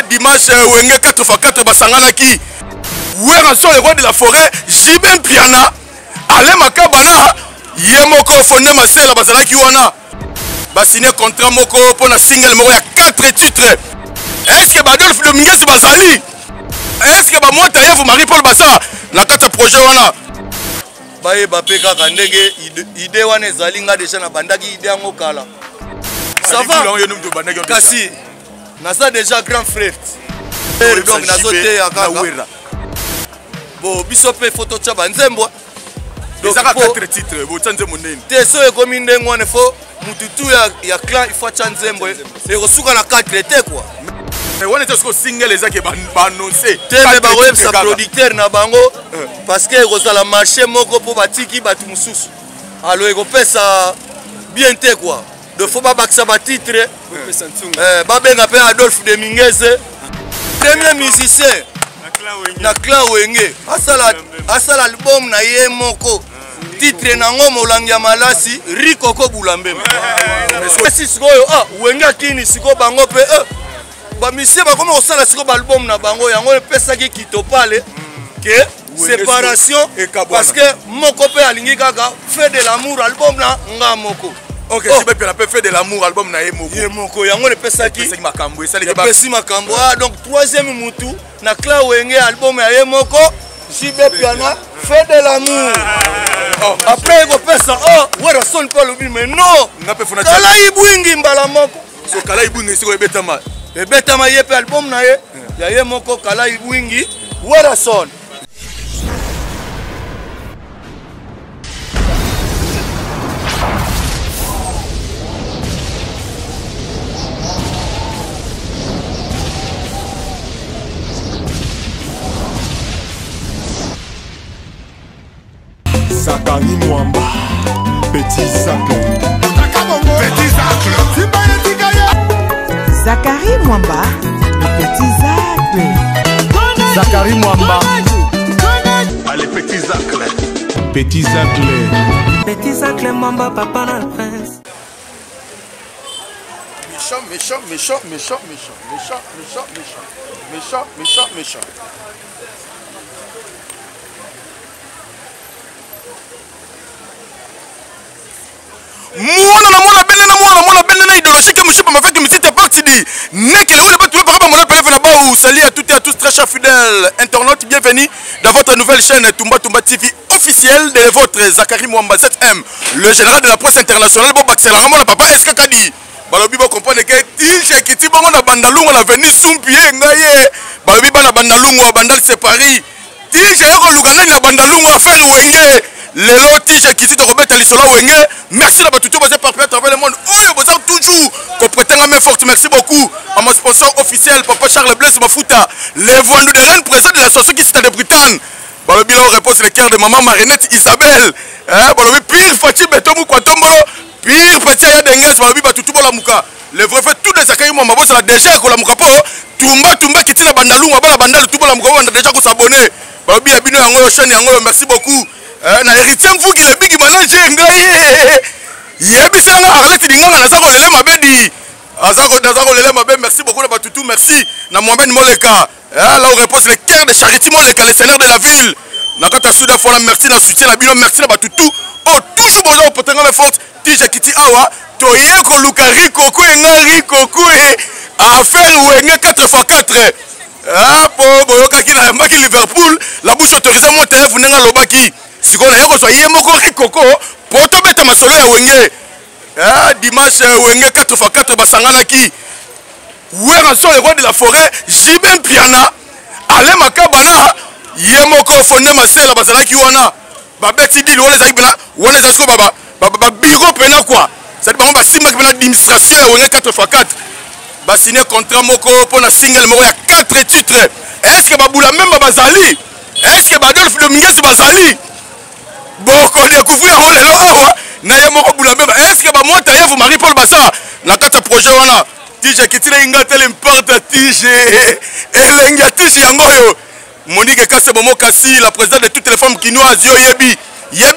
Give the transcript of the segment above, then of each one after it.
dimanche wenge 4x4 basangana ki wera so le roi de la forêt Jibin Piana ale makabana yemoko fonde masela bazalaki wana basigné contrat moko pour na single moko ya 4 titres. Est-ce que Badolphe Dominguez bazali? Est-ce que ba mota yevu Marie-Paul Bassa na kata projet wana? Baye bapé kaka ndenge idée wana ezali nga déjà na bandaki idée yango kala. Ça va? Kasi naza déjà grand frère. Donc nazote ya kaka. Bon biso pe photo tchaba nzembo. Donc ça 4 titres, bo tsanze monene. Te so e komi ndenge wana fo mututu ya clan il faut tsanzembo. Et resuka na 4 te quoi. Mais on est aussi single les qui ba annoncer. Te me ba web sa producteur na bango parce que rozala marché moko po batiki batu mususu. Alors ego pesa bien te quoi. De faut ba baksa ba titre. Ba benga pe Adolphe Dominguez. Premier musicien na clan wenge. Asala album na ye moko. Titre na ngomo langia malasi Rikoko Bulambembe. Si sikoyo wenge kini siko bango pe ba monsieur ba comment osala siko ba album na bango yango pesa ki kitopale que séparation parce que moko pe alingi kaka fait de l'amour album na nga moko. OK, si be pe fait de l'amour album na ye moko. Ye moko yango le pesa ki makambo esali ke ba pesi makambo. Donc troisième mutu na clan wenge album ya ye moko Jibe Piana fait de l'amour. Après go pesa wera son pas le mais non. Kala ibwingi mbala moko. So kala ibwingi siko ebetama. Ebetama ye pe album na ye ya ye moko kala ibwingi wera son. Zakari Mwamba, Petit Zacle. Petit Zacle. Zakari Mwamba, le Petit Zacle. Zakari Mwamba. Allez, Petit Zacle. Petit Zacle. Petit Zacle Mwamba, papa dans le prince. Méchant. Mwana belle idéologique monsieur m'a fait que monsieur était parti dit n'est que le tout le mon appel là-bas. Salut à toutes et à tous très chers fidèles internautes, bienvenue dans votre nouvelle chaîne Tumba TV officielle de votre Zakari Mwamba 7M, le général de la presse internationale. Bon c'est la maman papa est-ce que kadi balobi ba comprendre que tige kiti bango na bandalungu na veni sumpi ngaye balobi ba na bandalungu bandal c'est Paris tige yako lugana na bandalungu affaire wenge. Lelo tige kiti to kobeta lisolo wenge. Merci la batuto basé par à travers le monde. Oh vous êtes toujours qu'on prétend main forte. Merci beaucoup à mon sponsor officiel Papa Charles Blaise Mafuta, les vendeurs de reine présent de la société qui est de Bretagne. Balobi là on repose le cœur de maman Marinette Isabelle. Balobi pire Fati Betomu Kwatombolo, pire petit ya denges balobi batuto bola muka. Le vrai fait tout des Zakari Mwamba boss la déjà ko la muka po. Tumba kiti na bandalungu bala bandal tout bola muka on déjà ko s'abonner. Balobi abino yango chaîne yango merci beaucoup. Na héritier mvuki le bigi manager ngai yebisa nga arlete dinganga nazako lele mabedi azako lele mabe. Merci beaucoup la batutu, merci na Mohamed Moleka là on repose le cœur de Charity Moleka le seigneur de la ville na kata souda fola. Merci na soutien la bino, merci la batutu toujours besoin au potenga me forte tige kiti awa toye ko luka Rikoko Rikoko affaire wenge 4x4 po boyoka ki na mbaki Liverpool la bouche autorisée mon tf nenga lobaki sikona yoko so yemoko Rikoko poto beta masolo ya wenge dimanche wenge 4x4 basangana ki wera so le roi de la forêt Jibin Piana ale makabana yemoko fonde masela basangaki wana babeti dili wala zaki bena wala zasko baba biro pena quoi ça dit ba simba bena administration ya wenge 4x4 ba signé contrat moko pour na single moko ya 4 titres. Est-ce que babula même bazali? Est-ce que Badolphe Dominguez bazali? Boko découvrir en lelo awa na ye moko bula même. Est-ce que ba mota yevu Marie-Paul Bassa na kata projet wana tige kitile inga tele importe tige elenga tige yango yo Monique Kasse Bomo Kassi la présidente de toutes les femmes quinoises yo yebi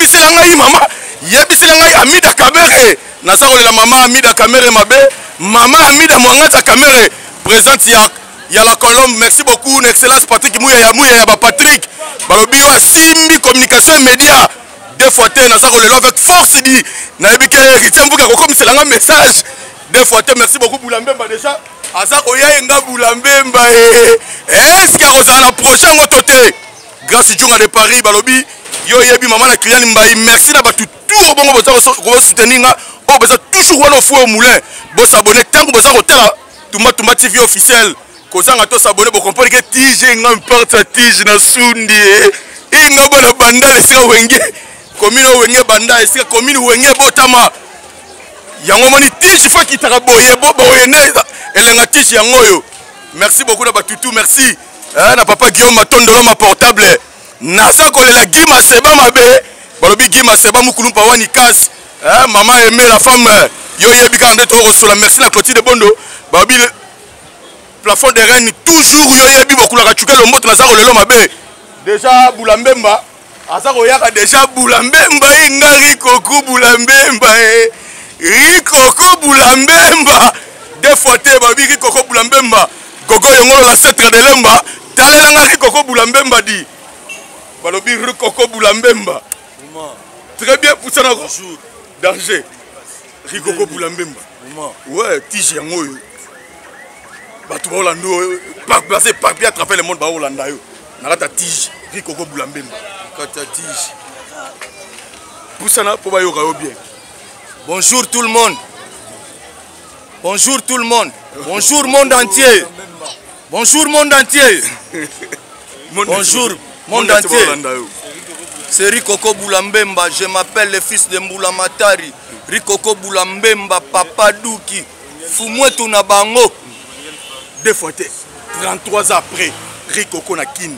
c'est la ngai maman yebi c'est la ngai Amida Kamere nazako la maman Amida Kamere mabe maman Amida Mwangata Kamere présente ya la Colombe. Merci beaucoup, excellence Patrick Mouya ya Patrick. Balobi wa simbi communication et média. Deux fois te na sako lelo avec force dit na ebike Richard Mbuka ko comme c'est un message. Deux fois te merci beaucoup Boulambemba déjà. Asa oya nga Boulambemba est-ce qu'il y a la prochaine autoté grâce Djunga de Paris balobi yo yebi maman na client mbayi merci na batu tout bongo boza ko soutenir nga o boza toujours wana fou au moulin bo s'abonner tant que boza hôtel Tumba TV officiel kozanga to s'abonner bo comprendre que tige nga importe tige na sundi inga bona banda esika wenge commune wenge banda esika commune wenge botama yango moni tige fa kitaka boye bo boyene elenga tige yango yo merci beaucoup na batutu merci na papa Guillaume Matondo ma portable naza kolela Gima Seba mabe balobi Gima Seba mukulu pa wani kas maman aimée la femme yo yebi ka ndeto rosola merci na Clotilde Bondo balobi plafond de reine toujours yo yebi bokula ka chuka lomboto naza kolelo mabe déjà Boulambemba aza koyaka déjà Boulambemba ingari koko Boulambemba Rikoko Boulambemba deux fois te balobi Rikoko Boulambemba gogo yongolo la setre de lemba talela Rikoko Boulambemba di balobi Rikoko Boulambemba très bien pour ça bonjour danger Rikoko Boulambemba ouais tige yango yo batu ba Orlando pas placé pas bien attraper le monde ba Orlando yo nakata tige Rikoko Boulambemba kata tige pour ça na po ba yo bien. Bonjour tout le monde. Bonjour tout le monde. Bonjour monde entier. Bonjour monde entier. Bonjour monde entier. C'est Rikoko Boulambemba. Je m'appelle le fils de Mboula Matari. Rikoko Boulambemba, Papa Douki. Fumwetu na bango. Deux fois 33 ans après Rikoko na kin.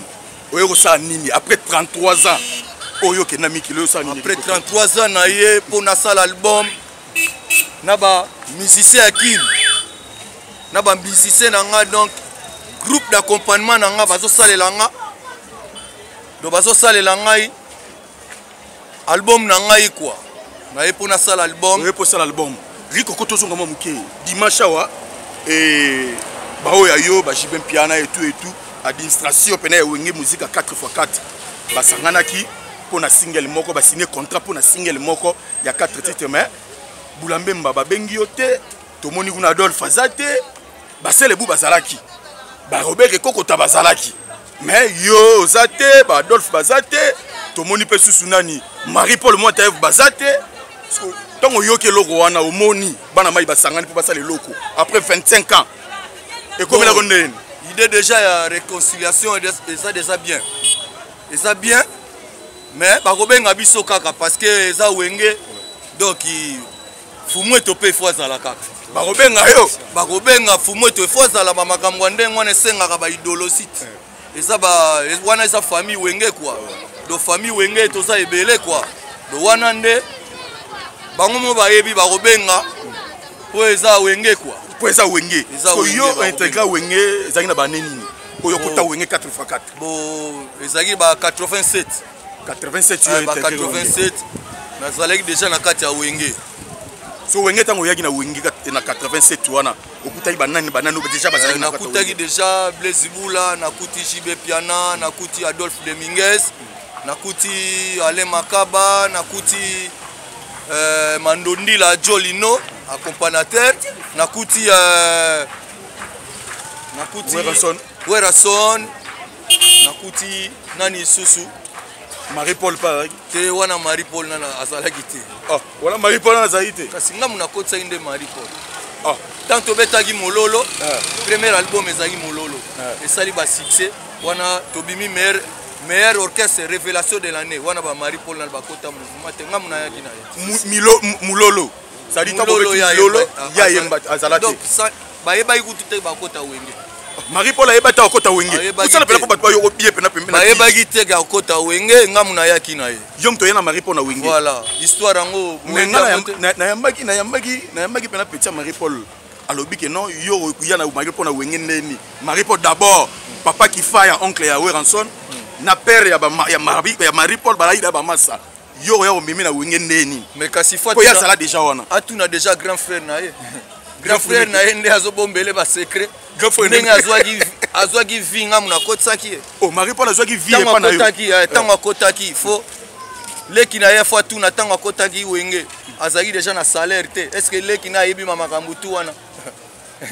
Oyo sa nini après 33 ans. Oyo ke na mikilo sa nini. Après 33 ans na ye pour na sala album. Naba musicien à kin. Naba musicien na nga donc groupe d'accompagnement na nga bazo salela nga. Do bazo salela ngai album na ngai quoi. Na ye pour na sala album. Oyo pour sala album. Rikoko tozonga mo muke dimanche wa et bao ya yo ba jibem piano et tout administration pena wenge musique à 4x4 basangana ki pour na single moko ba signer contrat pour na single moko ya 4 titres mais Boulambemba ba bengi yote to moni kuna Adolphe Azate ba sele bu bazalaki ba Robert Ekoko tabazalaki mais yo Zate ba Adolphe Bazate to moni pe susunani Marie-Paul Motaev Bazate tongo yoke loko wana omoni bana mai basangani pour basale loko après 25 ans et comme la gondene idée déjà ya réconciliation et ça déjà bien. Et ça bien mais ba kobenga biso kaka parce que eza wenge donc fumu etope foza la kaka ba kobenga yo ba kobenga fumu etope foza la makambo ndengo wana senga ba idolosite eza ba wana eza famille wenge quoi do famille wenge toza ebele quoi do wana nde bango mo ba yebi ba kobenga po eza wenge quoi po eza wenge so yo intégré wenge ezaki na baneni oyo kota wenge 4x4 bo ezaki ba 87 yo intégré 87 nazalaki déjà na kati ya wenge so wenge tango yaki na wenge na 87 wana okutaki banani déjà bazalaki na kutaki déjà Blaise Bula na kuti Jibe Piana na kuti Adolphe Dominguez na kuti Alain Makaba na kuti Mandondi la Jolino accompagnateur na kuti Werason na kuti nani susu Marie-Paul pareil te wana Marie-Paul nana azalaki te wana Marie-Paul nana azalaki te kasi ngamu na kotsa inde Marie-Paul tant obetaki mololo premier album ezaki mololo esali ba succès wana tobimi meilleur orchestre révélation de l'année wana ba Marie-Paul na bakota mouvement te ngamu na yaki na mulolo ça dit mololo ya yemba azalaki donc ça ba yeba ikutu te bakota wenge Marie-Paul ayebata okota wenge kusala pela ko bato yo biye pena pembe ba yeba gite ga okota wenge ngamu na yaki na ye yom to yana Marie-Paul na wenge voilà histoire ngo na yambaki pena petit Marie-Paul alobi que non yo yana Marie-Paul na wenge neni Marie-Paul d'abord papa qui fa ya oncle ya Weranson na père ya Marie-Paul bala ida ba massa yo ya omimi na wenge neni mais kasi fois ya sala déjà wana atuna déjà grand frère na ye grand frère na ye nde azobombele ba secret grand frère ndenge azwaki azwaki vie nga muna kotisaki oh Marie-Paul azwaki vie pas na yo tango akotaki faut leki na ye fois tout na tango akotaki wenge azaki déjà na salaire te est-ce que leki na yebi makambo tu wana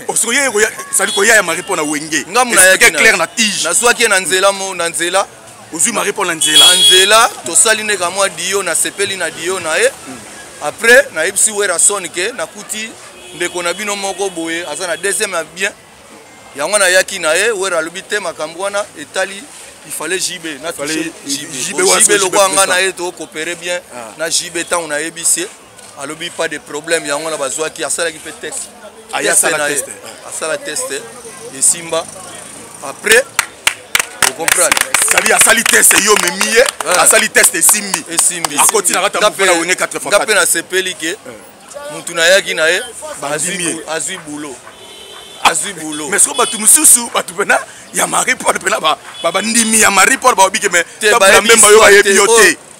osoye ko ya sali ko ya Marie-Paul na wenge nga muna ya clair na tige nazwaki na nzela mo na nzela ozui Marie-Paul na nzela tosali ne ka mwa dio na sepeli na dio na ye après na yebisi wera son ke nakuti ndeko na bino moko boye aza na deuxième ya bien yango na yaki na ye wera alobi te makambo wana etali il fallait JB na JB loko anga na ye to coopérer bien na JB tant on a yebisi alobi pas de problème yango na bazwaki asalaki pe test asala test et simba après vous comprenez sali asali test yo memie asali test esimbi akoti na kata mpona wenge 4 fois ngape na sepeli ke mutu na yaki na ye azui boulot mais so batu mususu batu pena ya Marie-Paul pena ba ndimi ya Marie-Paul ba obike mais ba memba yo ayebi yo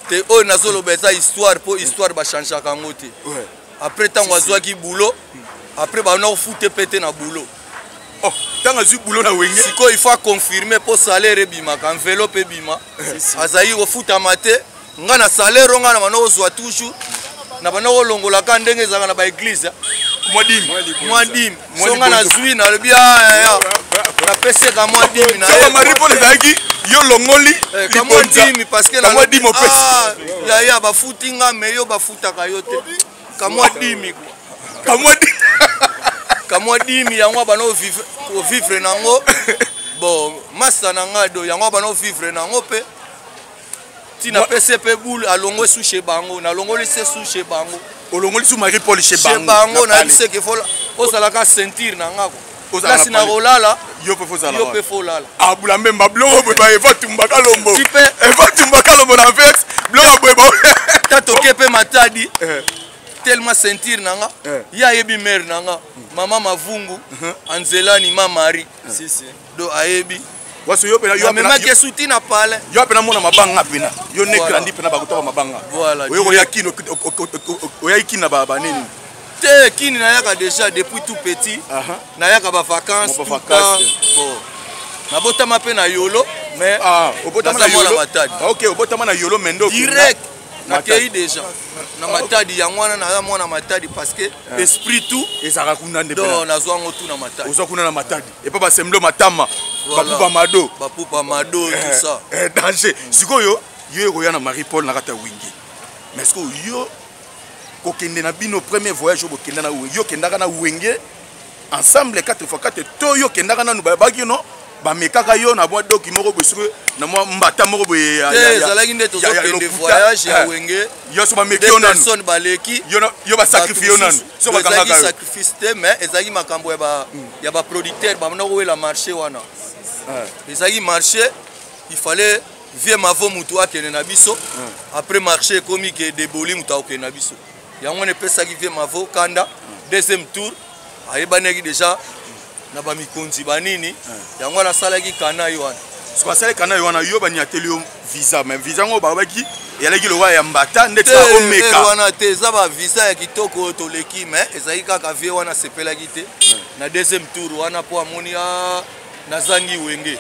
te o nazolo beza histoire po histoire ba changer kango te après tango azwaki boulot après ba na foute pété na boulot oh tant azui boulot na wenge siko il faut confirmer pour salaire bima ka enveloppe bima azayi ko futa mate nga na salaire nga na bana ozwa toujours na bana olongola ka ndenge zanga na ba église mwadim songa na zui na bia na pese ka mwadim na so Marie-Paul zaki yo longoli ka mwadim parce que la mwadim ya ba futinga meyo ba futaka yo te ka mwadim kamwadimi yango bana vivre nango bon masa nanga do yango bana vivre nango pe tina PCP boule alongo sous chez bango na longo le sous chez bango olongoli sous Marie-Paul chez bango na bise ke fola osala ka sentir nanga ko la sina rolala yo pe folala abula memba blongo boy ba eva tumba kalombo na veste blongo boy ba tato kepe matadi tellement sentir nanga ya yebi mère nanga mama mavungu anzelani mama Marie do ayebi waso yo pena yo mema ke souti na pale yo pena mona mabanga pena yo ne grandi pena ba kutoka mabanga voilà yo ya kino oya kina ba nini te kini na yaka déjà depuis tout petit na yaka ba vacances bon na botama pe na yolo mais obotama na yolo OK obotama na yolo mendo direct na kei déjà na matadi yango wana na mwana matadi parce que esprit tout ezaka kuna nde donc nazwa ngo tout na matadi ozo kuna na matadi et pas semble matama bapupa mado tout ça danger sikoyo yo koya na Marie-Paul na kata wingi mais siko yo kokende na bino premier voyage au kenda na yo kendaka na wenge ensemble 4x4 to yo kendaka na nubaki no ba mekaka yo na mwa doki moko bosiko na mwa mbata moko boye ya zalaki nde tozo kende voyage ya wenge yo so ba meki yo nanu personne baleki yo ba sacrifice yo nanu so ba kangaka sacrifice te mais ezaki makambo ya ba producteur ba mona ko la marché wana ezaki marché il fallait vie mavo mutu akene na biso après marché komi ke deboli mutu akene na biso yango ne pesa ki vie mavo kanda deuxième tour ayebaneki déjà na ba mikonzi banini yango na salaki kana yo wana so basale kana yo wana yo banyateli yo visa mais visa ngo babaki yalaki lo wa ya mbata ndeti omeka wana te za ba visa ya kitoko to leki mais ezaki kaka vie wana sepelaki te na deuxième tour wana po amoni na zangi wenge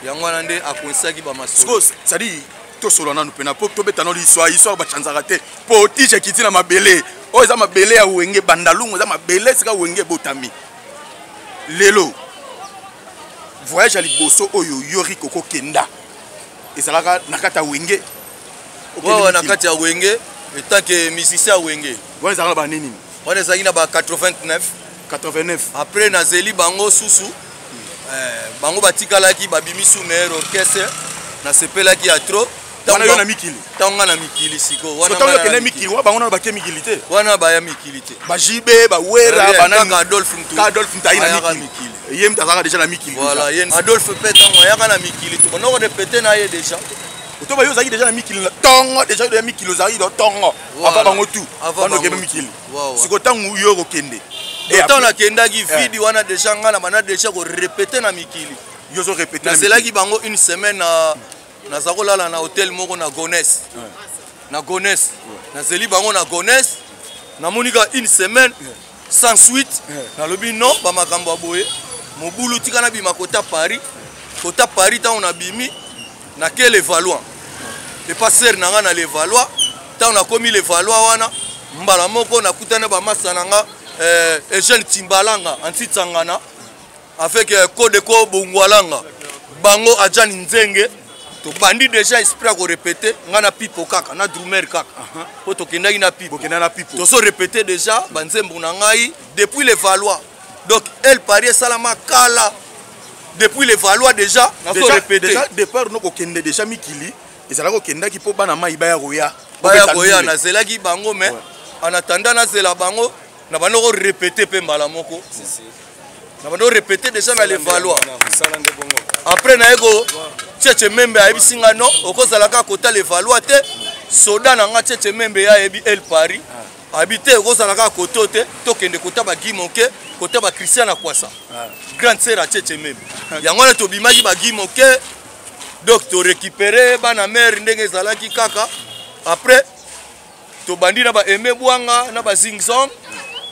yango wana nde akwesaki ba masolo ça dit to solo nanu pena po to betano liswa ba chanzaka te po tije kitina mabele o za mabele ya wenge bandalungu za mabele sika wenge botami lelo voyage à liboso oyo yori koko kenda ezalaka nakata wenge ouais nakata wenge etant que musicien wenge wana ezalaka ba nini wana ezalaki na ba 89 après na zeli bango susu bango batikalaki babimisu meilleur orchestre na sepelaki ya trop wana yo na mikili tanga na mikili siko wana tanga kene mikili wa bango na ba ke mikili te wana ba ya mikili te ba jibe ba wera banana Adolphe Mtayi na mikili yem tazaka déjà na mikili voilà yen Adolphe Petango yaka na mikili to bonoko de péter na ye déjà otoba yo zaki déjà na mikili na tongo déjà de mikili zaki do tongo ava bango tu bando ke mikili siko tangu yo kokende et tant na kenda ki vidi wana déjà ngana bana déjà ko répéter na mikili yo zo répéter na selaki bango une semaine na zakolala na hôtel moko na Gonesse na Gonesse na zeli bango na Gonesse na monika une semaine sans suite na lobi non ba makambo aboye mobulu tika na bima kota Paris kota Paris ta on a bimi na ke le Valois le passeur nanga na le Valois ta on a commis le Valois wana mbala moko na kutana ba masa nanga Eugène Timbalanga anti tsangana avec Kodeko Bongwalanga bango Adjani Nzenge to bandi déjà esprit ko répéter ngana pipo kaka na drummer kaka po to kendaki na pipo to so répéter déjà banzembo na ngai depuis les Valois donc elle Paris salama kala depuis les Valois déjà na so répéter déjà départ no ko kende déjà mikili ezala ko kendaki po bana mai baya roya na zelaki bango mais en attendant na zela bango na bano ko répéter pe mbala moko na bano répéter déjà na les Valois après na ego Tchétché Membe a bisinga no okozalaka kota les Valois te soda na nga Tchétché Membe ya ebi El Paris habité okozalaka koto te tokende kota ba Gimoke kota ba Christian Akwasa grande sœur a Tchétché Membe yango na to bimaki ba Gimoke donc to récupérer bana mère ndenge zalaki kaka après to bandi na ba Aimé Bwanga na ba Zingzong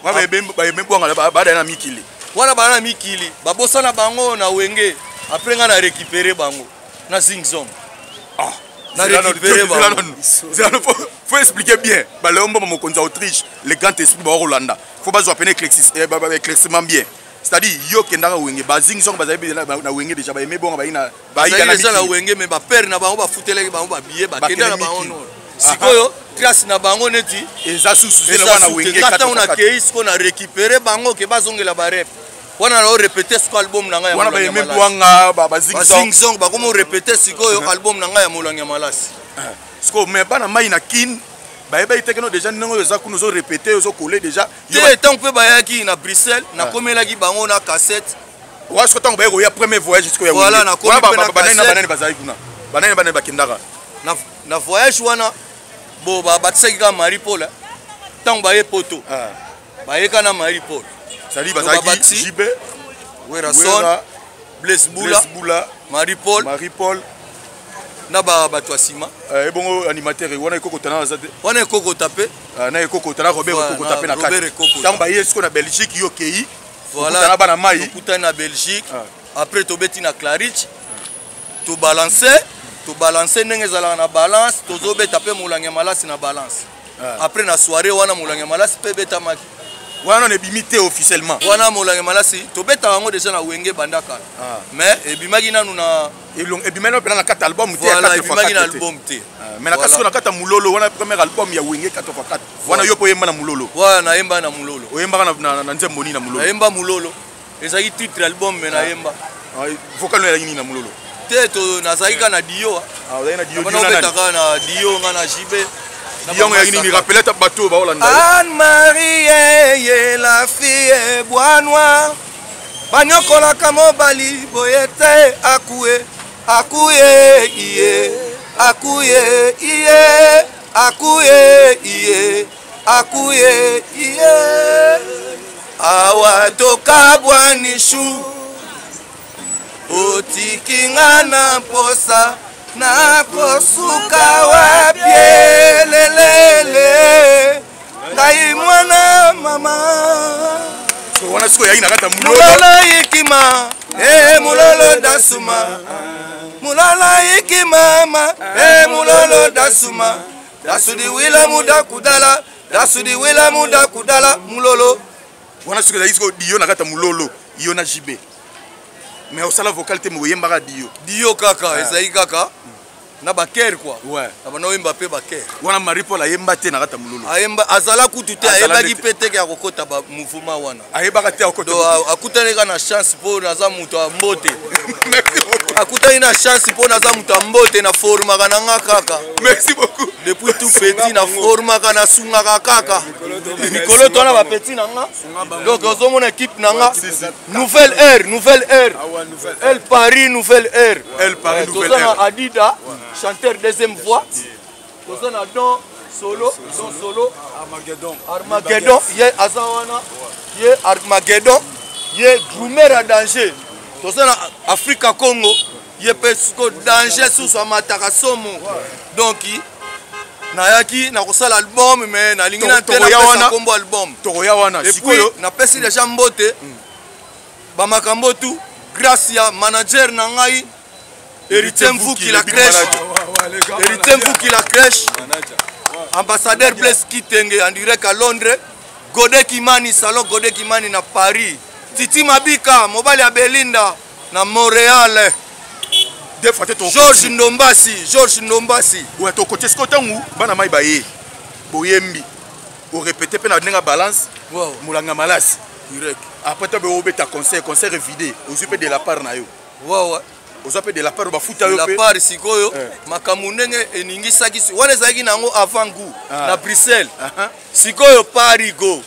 ba Aimé Bwanga ba na mikili wana bana mikili babosana bango na wenge après nga na récupérer bango na Zingzong na récupérer bango faut expliquer bien ba leombo mokonza Autriche le grand esprit ba Rolanda faut pas jouer éclaircissement bien c'est-à-dire yo kendanga wenge ba Zingzong ba zabi na wenge déjà ba Aimé Bwanga ba ina ba ina na wenge mais ba père na bango ba futeleki bango ba billet ba kenda na bango no sikoyo classe na bango neti eza susu zele wana wenge kata on a keis ko na récupérer bango ke bazongela ba rep wana na répéter ce album na nga ya wana ba Aimé Bwanga ba Zingzong ba komo répéter sikoyo album na nga ya Molanga Malasi siko mais bana mai na kin ba eba itekeno déjà ndongo eza kuno zo répéter zo coller déjà te tant pe ba yaki na Bruxelles na komelaki bango na cassette wa siko tant ba ya premier voyage siko ya voilà na komi pe na banane bazali kuna banane bakendaka na voyage wana bo ba batsaki ka Marie Paul tant ba ye poto ba ye kana Marie Paul sali bazaki Jibe Werason Blaise Boula Marie Paul na ba bato asima ebongo animateur wana ekoko tana za wana ekoko tapé na ekoko tana Robert ekoko tapé na kati tant ba yesko na Belgique yo kei voilà na bana mai kuta na Belgique après to beti na Claridge to balancer ndenge zala na balance to zo beta pe Molanga Malasi na balance après na soirée wana Molanga Malasi pe beta maki wana ne bimité officiellement wana Molanga Malasi to beta wango déjà na wenge bandaka mais ebimaki nanu na ebimeno pena na kata album te ya 4x4 na album te mais na kaso na kata mulolo wana premier album ya wenge 4x4 wana yo po yemba na mulolo wana yemba na mulolo oyemba na nzembo ni na mulolo yemba mulolo ezaki titre album mais na yemba vocal no ya nini na mulolo te to nazalika na Dio na Dio na betaka na Dio nga na Jibe Yongo ya nini rappelé ta bateau ba Hollande Anne-Marie ye la fille bois banyokola kamo bali boyete akuye iye awa toka bwanishu otikinga na posa na kosuka wapye lelele ngai mwana mama wana siko ya ina kata mulolo ikima mulolo dasuma mulolo ikima mulolo dasuma dasudi wila muda kudala mulolo wana siko ya isiko dio na kata mulolo iyo na Jibe mais osala vocal te moyemba dio kaka ezai kaka na baker quoi ouais abana oyemba pe baker wana Marie Paul ayemba te na kata mulolo ayemba azala kutu te ayebaki pete ke akokota ba mouvement wana ayebaka te akokota akutani ka na chance po naza muto ambote akutani na chance po naza muto ambote na forma kana nga kaka merci beaucoup depuis tout petit na forma kana sunga kaka Nicolo tona ba petit na nga donc ozo mon équipe na nga nouvelle ère El Paris nouvelle ère Adida chanteur deuxième voix tozana don solo Armageddon ye azawana ye Armageddon ye drummer à danger tozana Africa Congo ye pesco danger sous amataka somo donc nayaki na kosala album mais na lingi na tena pesa kombo album tokoya wana sikoyo na pesi déjà mbote ba makambo tu grâce ya manager na ngai Héritier Mvouki la crèche. Héritier Mvouki la crèche. Ambassadeur Blaise Kitenge en direct à Londres. Godé Kimani, salon Godé Kimani na Paris. Titi Mabika, mobile à Belinda na Montréal. Georges Ndombasi. Ouais, ton côté ce côté où bana mai baye. Boyembi. Au répéter pe na ndinga balance. Wow. Mulanga malasi. Direct. Après tu be ta concert vidé. Ozupe de la part na yo. Ouais. Ozupe de la part ba futa yo pe. La part sikoyo makamunenge eningisaki wana zaki nango avant goût na Bruxelles. Sikoyo Parigo.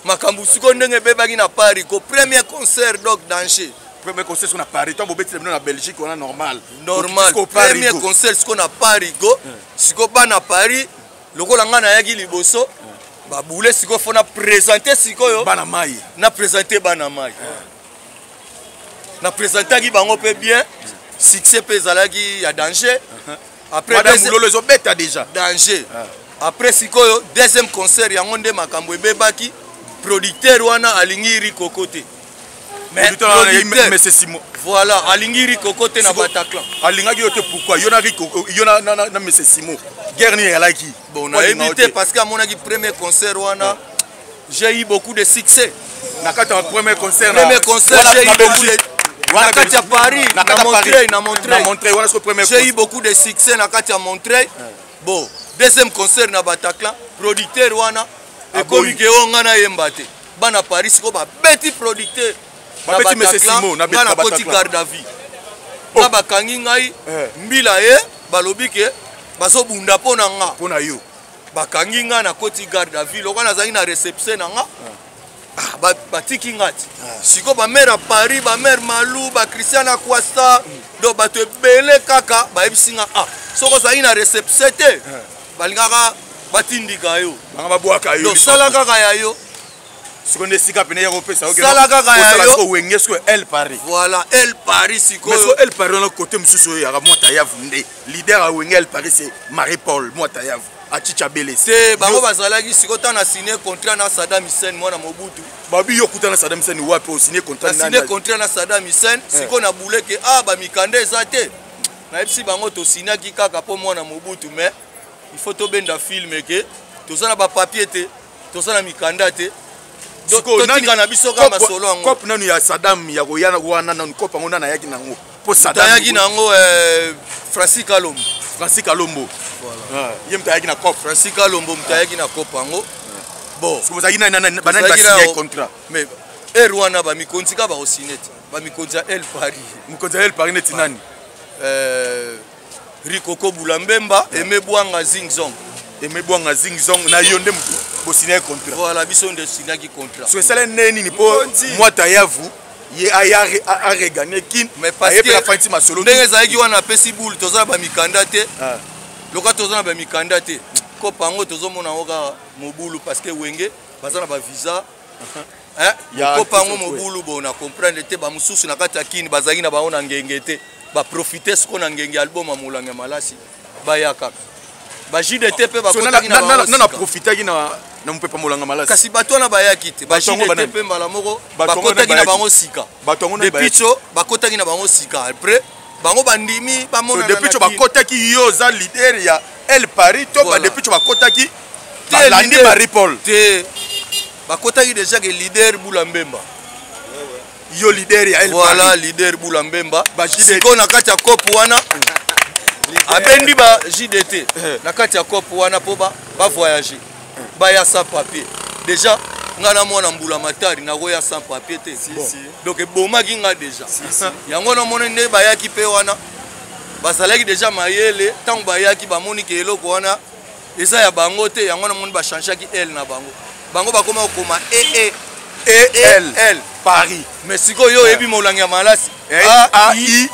Makambu siko ndenge bebaki na Parigo. Premier concert donc danger. Premier concert sur Paris, toi bobeti na Belgique on a normal. Premier concert siko na Parigo. Siko ba na Paris, lokola nga na yaki liboso. Ba boule siko fona présenter sikoyo bana mai. Na présenter bana mai. Na présenter ki bango pe bien. Succès pe zalaki ya danger. Après madame Boulolo zo beta déjà. Danger. Après sikoyo deuxième concert yango nde makambo ebebaki. Producteur wana alingiri kokote. Mais c'est Simon. Voilà, alingiri kokote na Bataclan. Alingaki yote pourquoi? Yona na monsieur Simon. Guerre ni elaki. Bon, on a évité parce qu'à mon avis premier concert wana j'ai eu beaucoup de succès. Na kata premier concert j'ai eu beaucoup de na kati à Paris, na Montreuil, j'ai eu beaucoup de succès na kati à Montreuil. Bon, deuxième concert na Bataclan, producteur wana et comme que on a yembate. Bana Paris ko ba beti producteur. Na Bataclan, na koti garde à vie. Na bakangi ngai mbila ye balobi ke baso bunda pona nga pona yo. Bakangi nga na koti garde à vie lokana zaki na réception na nga. Batiki ngati. Siko ba mère à Paris, ba mère Malou, ba Christian Akwasta, do bato ebele kaka ba ebisinga soko zaki na réception te. Balingaka batindika yo. Banga babwaka yo. Do sala kaka ya yo. Seconde sika pene européen ça sala kaka ya yo. Wengesko El Paris. Voilà, El Paris siko. Mais so El Paris na côté mususu ya Mwata Yavunde. Leader à Wenge El Paris c'est Marie-Paul Mwata Yav. Achicha Bele. C'est bango bazalaki siko tana signé contrat na Saddam Hussein mwana Mobutu. Babi yo kutana Saddam Hussein wapi signé contrat na signé contrat na Saddam Hussein siko na bouleke ba mikande ezate. Na epsi bango to signé ki kaka po mwana Mobutu mais il faut to benda film ke tozana ba papier te tozana mikanda te. Totika na biso kama solo ngo. Kop nanu ya Saddam ya koyana wana na kopa ngona na yaki nango. Po Saddam yaki nango Francis Kalombo. Francis Kalombo. Voilà. Yem ta yaki na kop Francis Kalombo mtayaki na kopa ngo. Bon, ce que vous avez banane ba signé contrat. Mais Rwanda ba mikonzi ka ba osinete. Ba mikonzi El Paris. Mikonzi El Paris neti nani? Rikoko Bulambemba et Mebwanga Zingzong. Et Mebwanga Zingzong na yonde mutu bo signé contrat. Voilà, biso nde signé ki contrat. So ça neni ni po Mwata Yavu ye a regagné kin mais parce que la fanti masolo ndenge zaiki wana pesi boule tozana ba mikanda te. Loka tozana ba mikanda te. Ko pango tozomona oka mobulu parce que wenge bazana ba visa. Ko pango mobulu bona comprendre te ba mususu na kati ya kini bazaki na baona ngenge te. Ba profiter ce qu'on a ngenge album a Mulanga Malasi. Ba yaka. Ba JDT pe ba kotaki na ba. Na profiter ki na mpepa Mulanga Malasi. Kasi bato na ba yakite. Ba JDT pe mbala moko ba kotaki na bango sika. Depuis cho ba kotaki na bango sika. Après bango bandimi ba mona. Depuis cho ba kotaki yo za leader ya El Paris to ba depuis cho ba kotaki Landi Marie-Paul. Te ba kotaki déjà que leader Bulambemba. Yo leader ya El Paris. Voilà leader Bulambemba. Siko na kati ya kopu wana. Abendi ba JDT. Na kati ya kopu wana po ba voyager. Ba ya sans papier. Déjà ngana mwana mbula matari na koya sans papier te. Donc bomaki nga déjà. Yango na mona nde ba yaki pe wana. Basalaki déjà mayele tant ba yaki ba moni ke eloko wana. Eza ya bango te yango na moni ba changeaki L na bango. Bango ba koma koma EL Paris. Mais siko yo ebi Mulanga Malasi. AI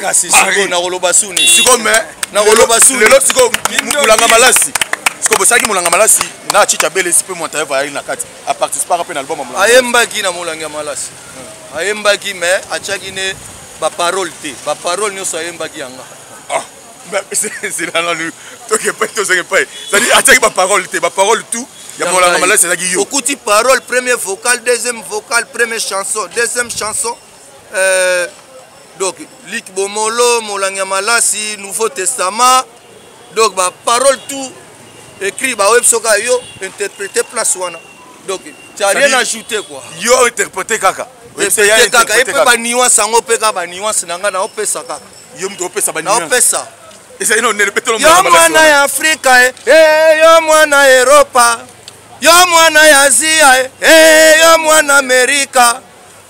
kasi siko na koloba suni. Siko me na koloba suni. Lelo siko Mulanga Malasi. Siko bosaki Mulanga Malasi na Chicha Bele sipe Mwata Yavu na kati. A participer à l'album Mulanga. Ayembaki na Mulanga Malasi. Ayembaki mais achaki ne ba parole te. Ba parole nyoso ayembaki yanga. C'est là nous. Toke pas to pas. C'est-à-dire achaki ba parole te, ba parole tout. Ya Mulanga Malasi c'est yo. Beaucoup de paroles, première vocale, deuxième vocale, première chanson, deuxième chanson donc Lik Bomolo molangi malasi Nouveau Testament donc ba parole tout écrit ba web soka yo interpréter place wana donc tu as rien ajouté quoi yo interpréter kaka interpréter kaka et pe ba nuance ngo pe ka ba nuance nanga na opesa kaka yo mto opesa ba nuance nuance na opesa esa ino ne petolo yo mwana ya Afrika yo mwana Europa yo mwana ya Asia yo mwana Amerika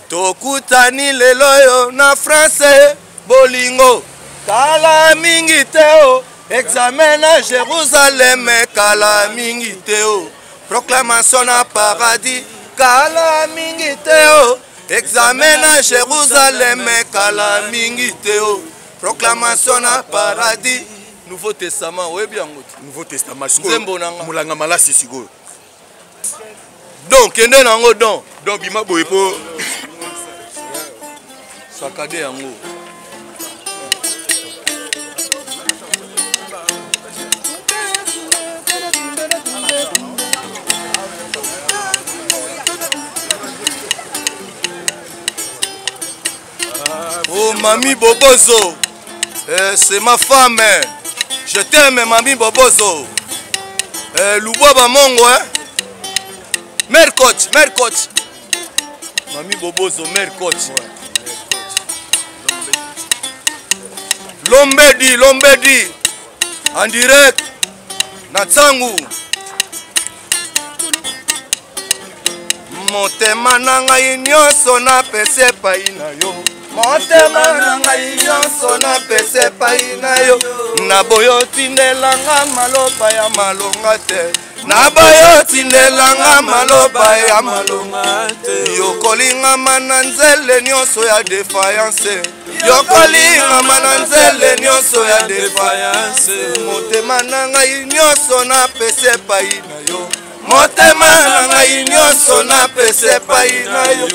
tokutani lelo yo na France bolingo kala mingi teo examen à Jérusalem kala mingi teo proclamation na paradis kala mingi teo examen à Jérusalem kala mingi teo proclamation na paradis Nouveau Testament oui bien Nouveau Testament Nzembo nanga mulanga malasi sikoyo donc kende nango donc bima boye po sakade yango oh Mami Bobozo c'est ma femme je t'aime Mami Bobozo Louboa Bamongo mère coach Mami Bobozo mère coach Lombedi en direct na Tsangu motema na ngai nyonso na pese pai na yo motema na ngai nyonso na pese pai na yo na boyo tindelanga maloba ya malonga te na boyo tindelanga maloba ya malonga te yokolinga mana nzele nyonso ya defiance yokolinga mana nzele nyonso ya defiance motema na ngai nyonso na pese pai na yo motema na ngai nyonso na pese pai na yo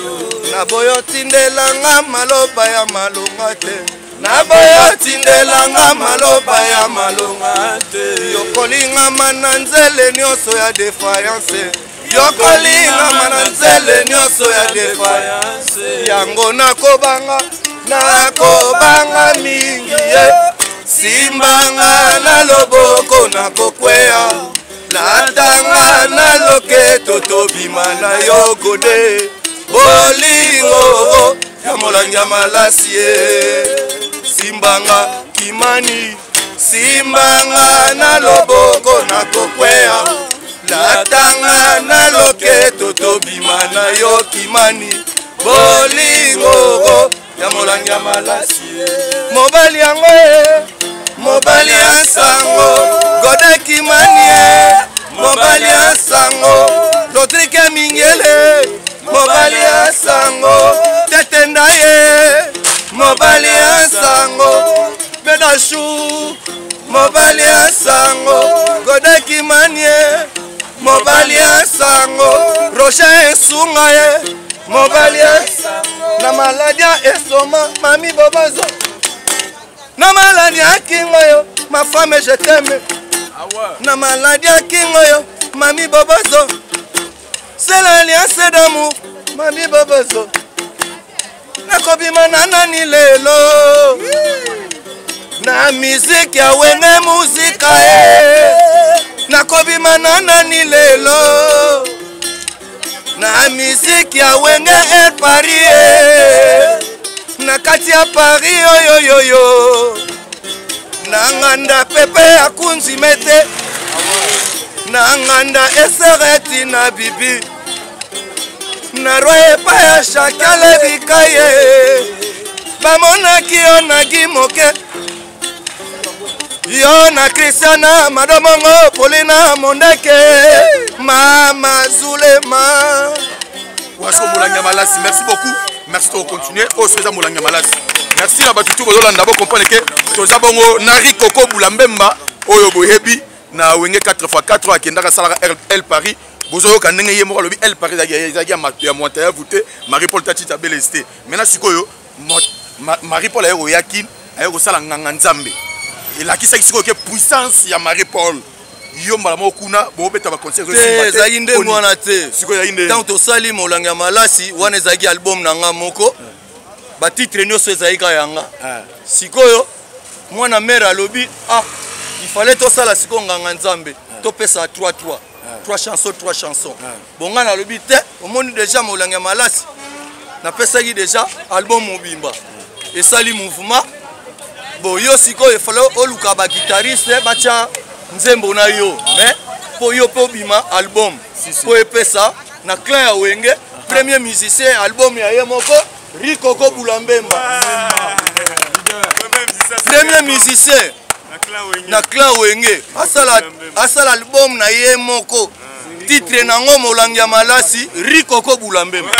na boyo tindelanga maloba ya malonga te na boyo tindelanga maloba ya malonga te yokolinga mana nzele nyonso ya defiance yokolinga mana nzele nyonso ya defiance yango nakobanga mingi simbanga na loboko nakokweya latanga na loketo tobima na yo gode bolingo ya molangi ya malasi simbanga kimani simbanga na loboko nakokweya latanga na loketo tobima na yo kimani bolingo ya molangi ya malasi mobali yango mobali ya sango gode kimani mobali ya sango Rodrigue Mingele mobali ya sango tetenda ye mobali ya sango bedashu mobali ya sango gode kimani mobali ya sango Roger Esunga ye mobali ya sango na maladi ya esoma Mami Bobozo na maladi ya kingo yo ma femme je t'aime na maladi ya kingo yo Mami Bobozo c'est l'alliance d'amour Mami Bobozo nakobima na nani lelo na miziki ya wenge muzika nakobima na nani lelo na miziki ya wenge El Paris na kati ya Paris oyoyoyo na nganda pepe ya kunzi mete na nganda esereti na bibi na roye pa ya shakale bikaye bamonaki yo na gimoke yo na Christiana Madomongo Polina Mondeke Mama Zulema Waso Moulanga Malasi, merci beaucoup. Merci de continuer. Oh, c'est ça Moulanga Malasi. Merci à Batutu Bolanda bo comprendre que toza bongo Nari Koko Boulambemba oyo boyebi na wenge 4x4 akendaka sala El Paris. Bozoyo kanenge yemo lobi El Paris ya monta ya voter Marie-Paul Tatita Belesté. Maintenant sikoyo Marie-Paul ayo yakin ayo sala nganga nzambe. Et là qui c'est que puissance ya Marie-Paul yomba mo kuna bo beta ba concert aussi za inde mwana te siko ya inde tant to sali molanga malasi wana ezaki album nanga moko batitre nyonso ezalika yanga sikoyo mwana mère alobi il fallait tosala sikoyo nganga nzambe topesa 3 chansons bonga nalobi te omoni déjà molangi ya malasi napesaki déjà album mobimba esali mouvement bon yo sikoyo il fallait oluka ba guitariste bacha nzembo na yo mais po yo po bima album po epesa na clan ya wenge premier musicien album ya ye moko Rikoko Bulambemba premier musicien na clan wenge asala album na ye moko titre nango molangi ya malasi Rikoko Bulambemba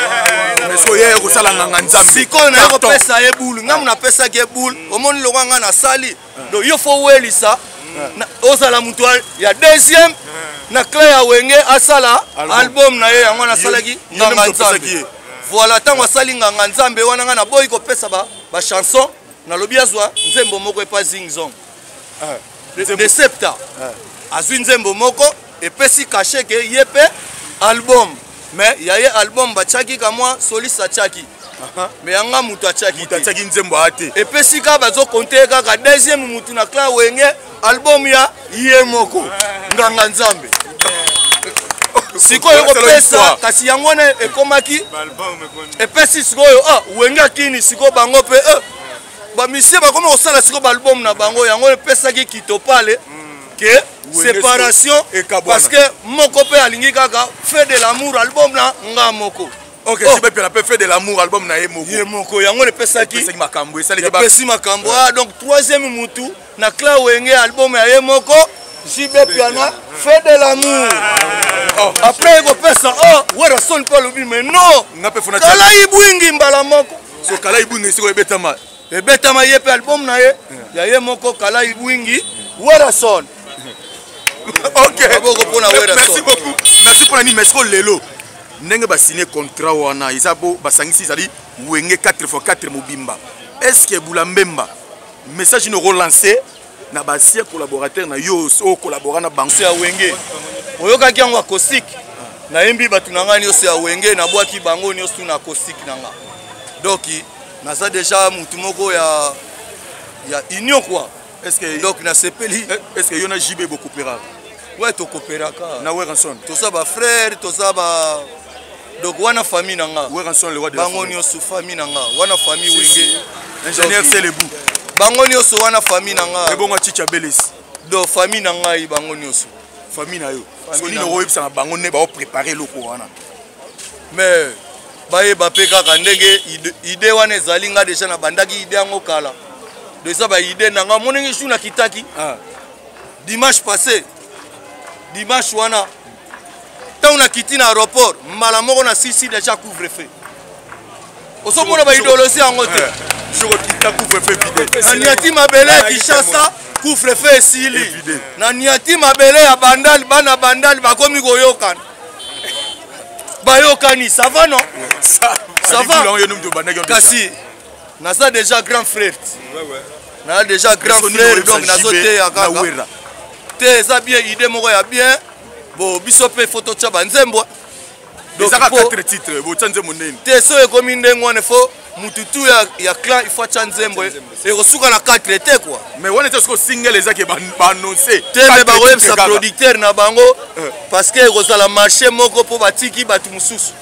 so ye ko sala nganga nzambe sikoyo na ko pesa ye bulu ngamu na pesa ke bulu omoni lokanga na sali do yo fo welisa osala mutu ya deuxième na clan ya wenge asala album na ye yango na salaki nganga nzambe voilà tango asali nganga nzambe wana nga na boyi ko pesa ba chanson na lobi azwa nzembo moko epa zingzong de septa azwi nzembo moko epesi caché ke yepe album mais yaye album bachaki kamwa solista chaki mais yanga mutu achaki nzembo ate epesi ka bazo compter kaka deuxième mutu na clan wenge album ya ye moko nganga nzambe sikoyo ko pesa kasi yango na ekomaki epesi sikoyo wenge kini sikoyo bango pe ba misie bakoma kosala sikoyo album na bango yango epesaki kitopale que séparation parce que moko pe alingi kaka fait de l'amour album na nga moko ok si be pe fait de l'amour album na ye moko yango le pesaki makambo esali ke pesi makambo donc troisième mutu na clan wenge album ya ye moko jibe piana fait de l'amour après ko pesa wera son pas lobi mais non kala ibwingi mbala moko so kala ibwingi siko ebetama ye pe album na ye ya ye moko kala ibwingi wera son ok merci beaucoup merci pour la nuit mais lelo ndenge ba signer contrat wana izabo basangisi zali wenge 4x4 mobimba est-ce que Bulambemba message no relancer na ba sia collaborateur na yo o collaborer na banque ya wenge oyoka ki yango acoustique na yembi batu nanga nyonso ya wenge na bwaki bango nyonso na acoustique nanga donc naza déjà mutu moko ya union quoi est-ce que donc na sepeli est-ce que yona JB beaucoup coopéra ouais to coopéraka na Weranson to ça ba frère to ça ba donc wana famille nanga Weranson le roi de bango nyonso famille nanga wana famille wenge ingénieur c'est le bout bango nyonso wana famille nanga et bongo chicha belis do famille nanga yi bango nyonso famille na yo soni no webisa na bango ne ba préparer loko wana mais baye bape kaka ndenge idée wana ezali nga déjà na bandaki idée yango kala de ça ba idée nanga moningi shuna kitaki dimanche passé dimanche wana tant on a quitté l'aéroport mbala moko na sisi déjà couvre-feu osomona ba idéologie yango te je quitte couvre-feu vide na niati mabele Kinshasa couvre-feu esili na niati mabele ya bandali bana bandali bakomi koyokana bayokani ça va non ça va kasi naza déjà grand frère na déjà grand frère donc nazo te ya kaka te eza bien idée moko ya bien bo biso pe photo tya banzembo donc aka 4 titres bo tsanze monene te so ekomi ndenge wana fo mututu ya clan il faut tya nzembo et kosuka na 4 te quoi mais wana te sko single ezaki ba annoncer te me ba websa producteur na bango parce que kozala marché moko po batiki batu mususu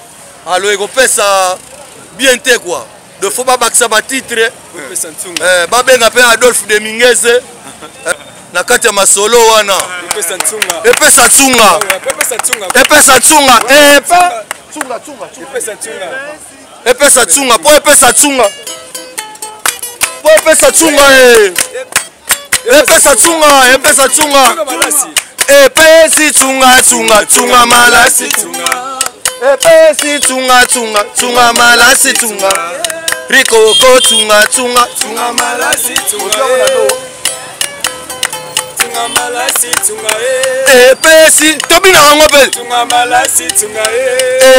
alo ekopesa bien te quoi de faut pas bakisa ba titre babenga pe Adolphe de Mingeze na kati ya masolo wana epesa tsunga epesa tsunga epesa tsunga epesa tsunga po epesa tsunga po epesa tsunga epesa tsunga epesa tsunga epesi tsunga tsunga tsunga malasi epesi tsunga tsunga tsunga malasi tsunga rikoko tsunga tsunga tsunga malasi tsunga epesi tobina wango pe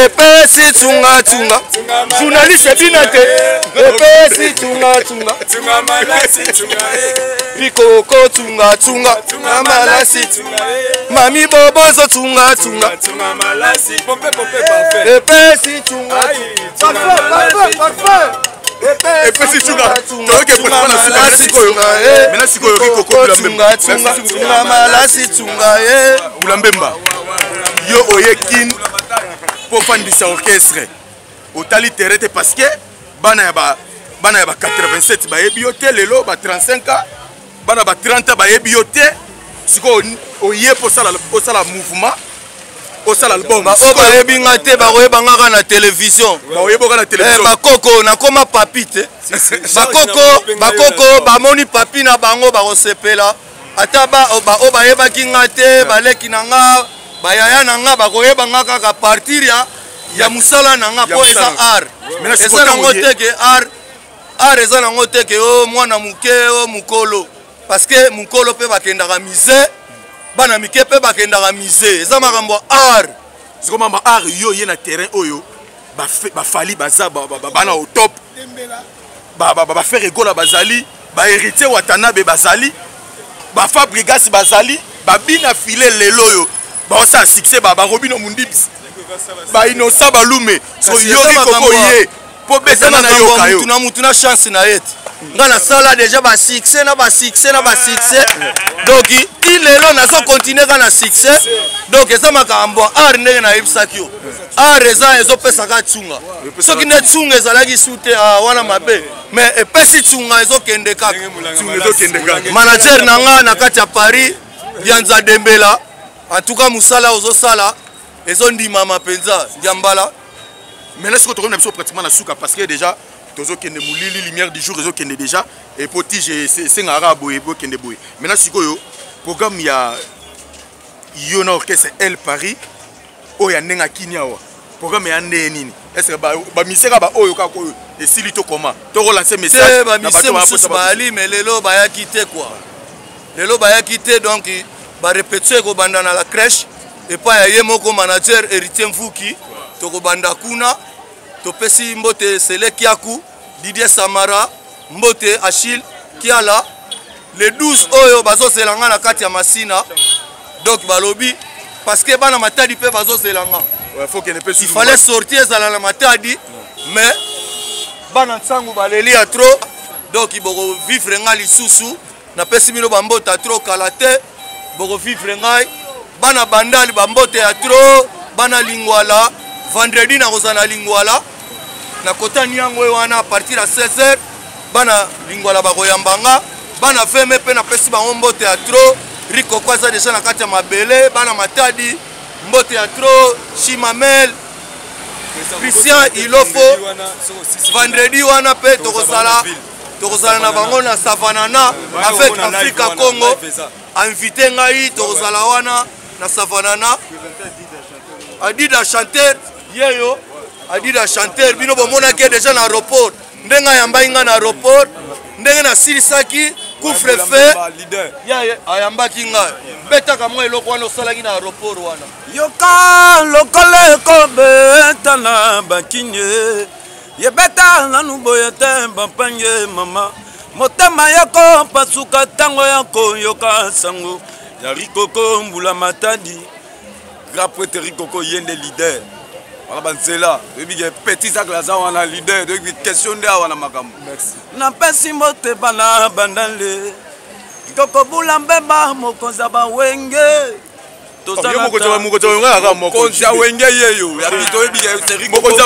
epesi tsunga tsunga journaliste bina te epesi tsunga tsunga rikoko tsunga tsunga tsunga malasi mami bobozo tsunga tsunga epesi tsunga parfait epesi tunga toyoke mpona na suka mena sikoyo rikoko tunga malasi tunga ye bulambemba yo oyekin po fandisa orchestre otali terrain te parce que bana ya ba 87 bayebi yo te lelo ba 35 ans bana ba 30 ans bayebi yo te siko oye po sala mouvement osala album bayebi nga te bakoyeba nga na télévision bakoyeboka na télévision bakoko nakoma papi te bakoko bamoni papi na bango bakosepela ata o bayebaki nga te baleki na nga bayaya na nga bakoyeba nga kaka partir ya musala na nga po eza art eza nango teke art eza nango teke o mwana moke o mokolo parce que mokolo mpe bakendaka musée bana mike mpe bakendaka musée eza makambo art sikomama art yo ye na terrain oyo bafali baza bana au top bafere egola bazali bahéritier watanabe bazali bafabrigasi bazali babina file lelo oyo baosala succès barobino mundibisi bainosa balume so yori koko ye po betana na yoka yo mutu na chance na ye te nga nasala déjà basuccès na basuccès donc ti lelo nazo continue ka na succès donc eza makambo art ndenge nayebisaki yo art eza ezopesaka tsunga soki nde tsunga ezalaki su te wana mabe mais epesi tsunga ezokende kaka manager na nga na kati ya Paris Bianza Dembela en tout cas musala ozosala ezondimama mpenza diambala mais est-ce que tu as pratiquement la souka parce que déjà tozo kende mulili lumière du jour rezo kende déjà et poti c'est arabe et bo kende boy maintenant sikoyo programme ya yona orchestre El Paris oya nenga kinyawa programme ya nini est-ce que ba misera ba oyo ka ko et silito comment to relancer message ba misera bali mais lelo ba ya quitter quoi lelo ba ya quitter donc ba répéter ko banda na la crèche et pas ya yemoko manager Héritier Mvuki to ko banda kuna topesi mbote Sele Kiaku, Didier Samara, mbote Achille Kiala, les 12 oyo bazo selanga na kati ya Masina, donc balobi parce que bana matadi pe bazo selanga. Il fallait sortir za la matadi, mais bana tsangu baleli a trop, donc iboko vivre nga lisusu, na pesi mino bambota trop kalate, boko vivre ngai, bana bandali bambote ya trop, bana lingwala, vendredi na kozana lingwala. Na kota nyango wana à partir à 16h bana lingwala bakoyambanga bana feme pe na pesi bango mbote ya trop riko kwaza déjà na kati ya mabele bana matadi mbote ya trop Chimamel Christian Ilofo vendredi wana pe tokozala na bango na Savanana avec Africa Congo invité ngai tokozala wana na Savanana Adida chanteur yeyo Adida chanteur bino bomona ke déjà na aéroport ndenga yamba inga na aéroport ndenge na silisaki couvre feu ya ayamba kinga beta kamwe eloko wana osalaki na aéroport wana yoka lokole ko beta na bakinye ye beta na nuboye te bampanye mama motema yako pasuka tango yako yoka sango ya rikoko mbula matadi grapete rikoko yende leader Banzela, petit sac la zawana leader, de question de awana makambo. Merci. Na pesi mote bana bandale. Koko bulambeba mokonza ba wenge. Tosala mokonza wenge yeyo. Ya bito ebi seri mokonza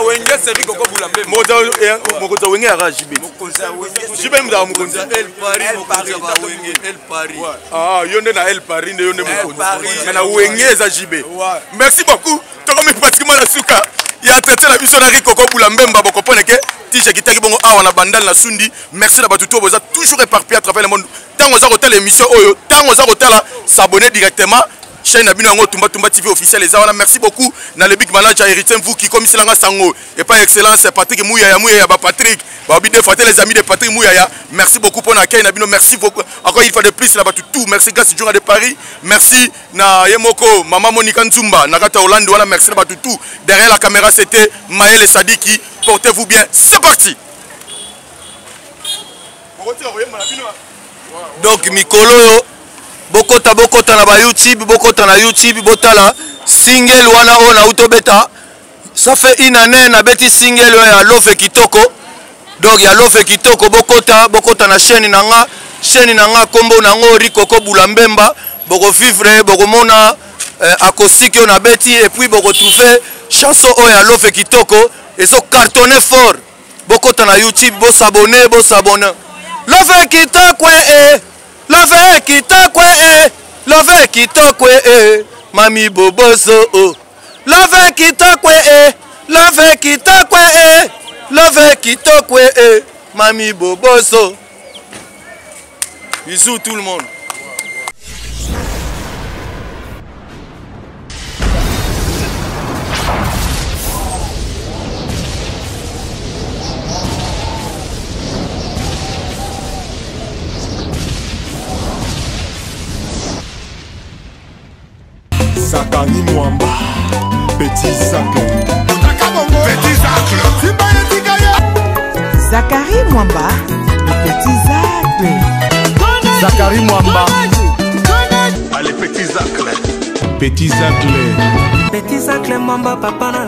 wenge seri koko bulambeba. Mokonza wenge ara jibe. Mokonza wenge. Jibe mda mokonza El Paris mokonza ba wenge El Paris. Ah, yonde na El Paris ne yonde mokonza. Na wenge za jibe. Merci beaucoup. Tokomi pratiquement la souka. Ya traité la biso na Rikoko Bulambemba boko poneke. Tije kitaki bongo awa na bandal na sundi. Merci na batuto boza toujours éparpillé à travers le monde. Tant aux hôtels émission oyo, tant aux hôtels s'abonner directement. Chaîne Abino Yango Tumba Tumba TV officiel les awana. Merci beaucoup. Na le big manager Héritier Mvuki comme Silanga Sango et pas excellence Patrick Mouyaya ba Patrick. Ba bide faté les amis de Patrick Mouyaya. Merci beaucoup pour l'accueil Nabino. Merci beaucoup. Encore une fois de plus là bas tout. Merci grâce Journal de Paris. Merci na Yemoko Maman Monica Nzumba Nakata Hollande voilà merci là bas tout. Derrière la caméra c'était Maël et Sadiki. Portez-vous bien. C'est parti. Donc Mikolo bokota na ba YouTube bokota na YouTube botala single wana ona utobeta Ça fait une année na beti single ya Love Kitoko. Donc ya Love Kitoko bokota na chaîne nanga kombo nango Rikoko Bulambemba boko vivre boko mona acoustique on a beti et puis boko trouver chanson ya Love Kitoko et so cartonné fort bokota na YouTube bo s'abonner Love Kitoko Love Kitoko Love Kitoko mami bobozo Love Kitoko Love Kitoko Love Kitoko mami bobozo. Bisous tout le monde. Zakari Mwamba, Petit Zacle. Petit Zacle. Zakari Mwamba, le Petit Zacle. Zakari Mwamba. Allez, Petit Zacle. Petit Zacle. Petit Zacle Mwamba, papa na